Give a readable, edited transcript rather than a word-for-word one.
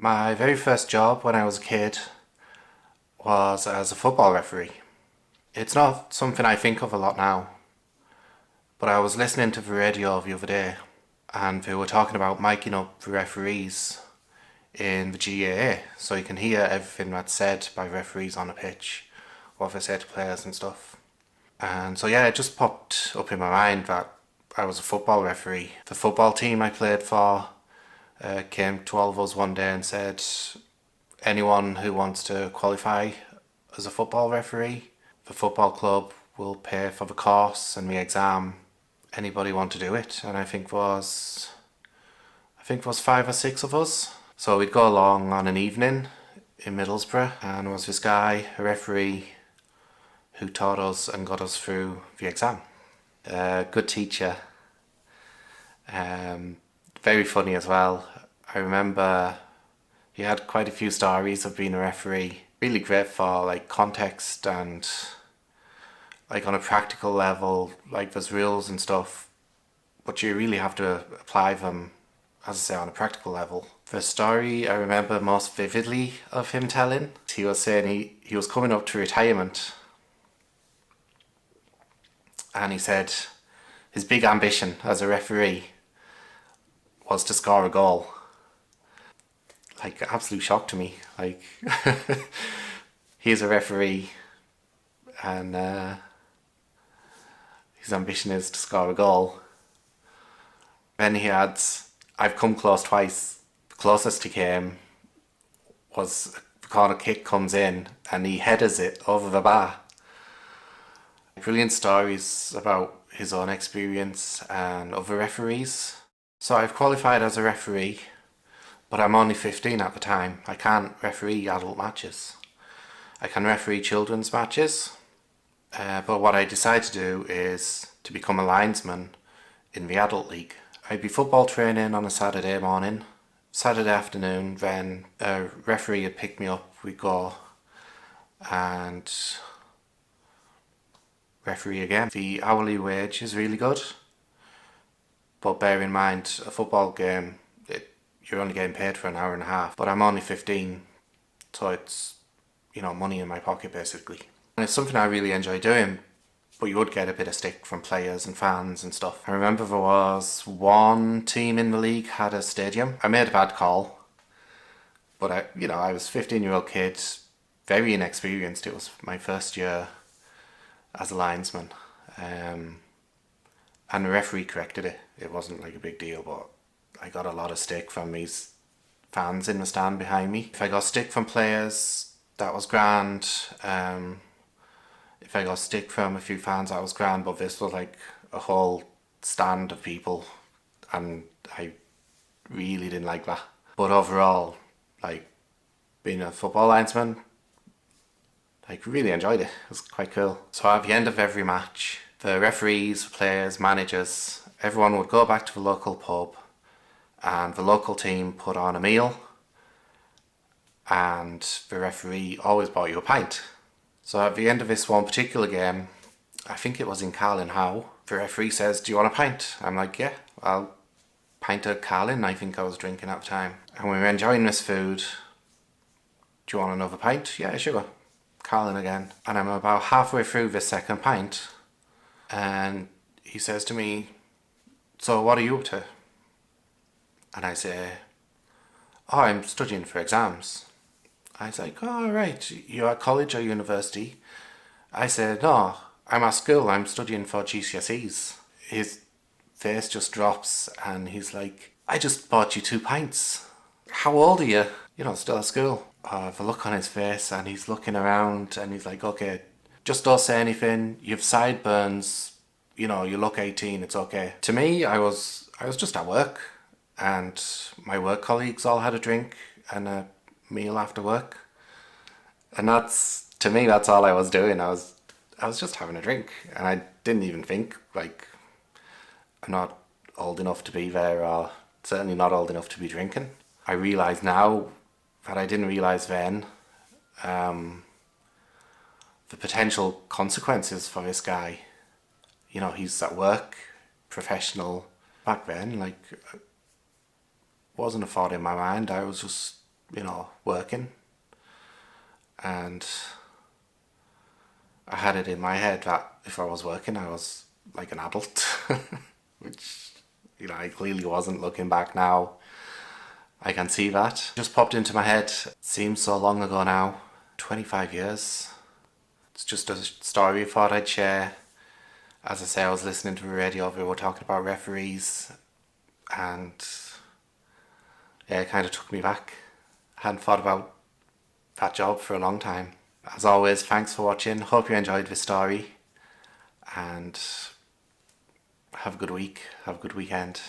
My very first job when I was a kid was as a football referee. It's not something I think of a lot now, but I was listening to the radio the other day and they were talking about miking up the referees in the GAA so you can hear everything that's said by referees on a pitch, what they say to players and stuff. And so yeah, it just popped up in my mind that I was a football referee. The football team I played for came to all of us one day and said, anyone who wants to qualify as a football referee, the football club will pay for the course and the exam. Anybody want to do it? And I think was 5 or 6 of us. So we'd go along on an evening in Middlesbrough, and there was this guy, a referee, who taught us and got us through the exam. Good teacher. Very funny as well. I remember he had quite a few stories of being a referee. Really great for like context and like on a practical level, like there's rules and stuff, but you really have to apply them, as I say, on a practical level. The story I remember most vividly of him telling, he was saying he was coming up to retirement, and he said his big ambition as a referee was to score a goal. Like, absolute shock to me. Like, he's a referee and his ambition is to score a goal. Then he adds, I've come close twice. The closest he came was the corner kick comes in and he headers it over the bar. Brilliant stories about his own experience and other referees. So I've qualified as a referee, but I'm only 15 at the time. I can't referee adult matches. I can referee children's matches, but what I decided to do is to become a linesman in the adult league. I'd be football training on a Saturday morning. Saturday afternoon, then a referee would pick me up, we'd go and referee again. The hourly wage is really good, but bear in mind, a football game, you're only getting paid for an hour and a half, but I'm only 15, so it's, money in my pocket basically. And it's something I really enjoy doing, but you would get a bit of stick from players and fans and stuff. I remember there was one team in the league had a stadium. I made a bad call, but I was a 15-year-old kid, very inexperienced. It was my first year as a linesman. And the referee corrected it. It wasn't like a big deal, but I got a lot of stick from these fans in the stand behind me. If I got stick from players, that was grand. If I got stick from a few fans, that was grand, but this was like a whole stand of people and I really didn't like that. But overall, like, being a football linesman, like, really enjoyed it. It was quite cool. So at the end of every match, the referees, players, managers, everyone would go back to the local pub and the local team put on a meal and the referee always bought you a pint. So at the end of this one particular game, I think it was in Carlin Howe, the referee says, do you want a pint? I'm like, yeah, I'll pint of Carlin, I think I was drinking at the time. And we were enjoying this food. Do you want another pint? Yeah, sure. Carlin again. And I'm about halfway through the second pint and he says to me, so what are you up to? And I say, oh, I'm studying for exams. I was like, oh, right, you're at college or university? I said, no, I'm at school, I'm studying for GCSEs. His face just drops and he's like, I just bought you 2 pints. How old are you? Still at school. I have a look on his face and he's looking around and he's like, okay, just don't say anything, you've sideburns, you look 18, it's okay. To me, I was just at work and my work colleagues all had a drink and a meal after work, and to me that's all I was doing. I was just having a drink and I didn't even think, like, I'm not old enough to be there or certainly not old enough to be drinking. I realise now that I didn't realise then, the potential consequences for this guy. He's at work, professional. Back then, like, wasn't a thought in my mind. I was just working, and I had it in my head that if I was working, I was like an adult, which, I clearly wasn't. Looking back now, I can see that. Just popped into my head. Seems so long ago now. 25 years. It's just a story I thought I'd share. As I say, I was listening to the radio, they were talking about referees, and yeah, it kind of took me back. I hadn't thought about that job for a long time. As always, thanks for watching. Hope you enjoyed this story, and have a good week. Have a good weekend.